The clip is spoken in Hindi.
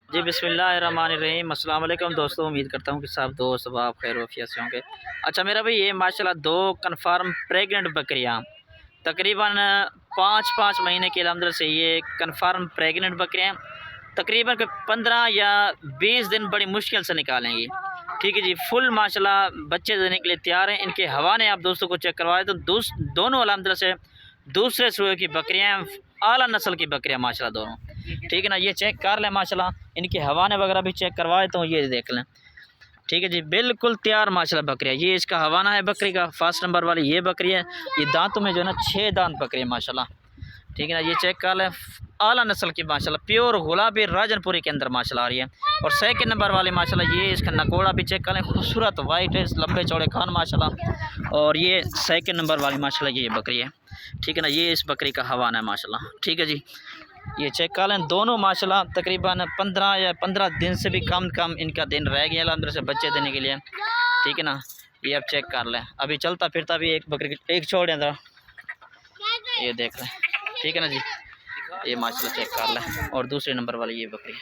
जी बिस्मिल्लाहिर्रहमानिर्रहीम। अस्सलाम वालेकुम दोस्तों, उम्मीद करता हूँ कि सब दोस्त आप खैर वफियत से होंगे। अच्छा मेरा भाई ये माशाल्लाह दो कन्फर्म प्रेग्नेंट बकरियाँ तकरीबन 5-5 महीने के अलहमदिल्ला से ये कन्फर्म प्रेग्नेंट बकरियाँ तकरीबन 15 या 20 दिन बड़ी मुश्किल से निकालेंगी। ठीक है जी, फुल माशाल्लाह बच्चे देने के लिए तैयार हैं। इनके हवाने आप दोस्तों को चेक करवाए तो दोनों अलहमदिल्ला से दूसरे सूए की बकरियाँ, आला नस्ल की बकरियाँ माशाल्लाह दोनों। ठीक है ना, ये चेक कर लें माशाल्लाह, इनके हवाने वगैरह भी चेक करवाए तो ये देख लें। ठीक है जी, बिल्कुल तैयार माशाल्लाह बकरियाँ। ये इसका हवाना है बकरी का, फर्स्ट नंबर वाली ये बकरी है। ये दांतों में जो है ना 6 दांत बकरी है माशाल्लाह। ठीक है ना, ये चेक कर लें, आला नस्ल की माशाल्लाह, प्योर गुलाबी राजनपुरी के अंदर माशाल्लाह आ रही है। और सेकंड नंबर वाली माशाल्लाह ये इसका नकोड़ा भी चेक कर लें, खूबसूरत वाइट है, लंबे चौड़े कान माशाल्लाह। और ये सेकंड नंबर वाली माशाल्लाह ये बकरी है। ठीक है ना, ये इस बकरी का हवाना है माशाल्लाह। ठीक है जी, ये चेक कर लें, दोनों माशाल्लाह तकरीबन 15 या 15 दिन से भी कम इनका दिन रह गया अंदर से बच्चे देने के लिए। ठीक है ना, ये अब चेक कर लें, अभी चलता फिरता भी एक बकरी एक छोड़ दें, ये देख लें। ठीक है ना जी, ये माशाल्लाह चेक कर लें। और दूसरे नंबर वाली ये बकरी।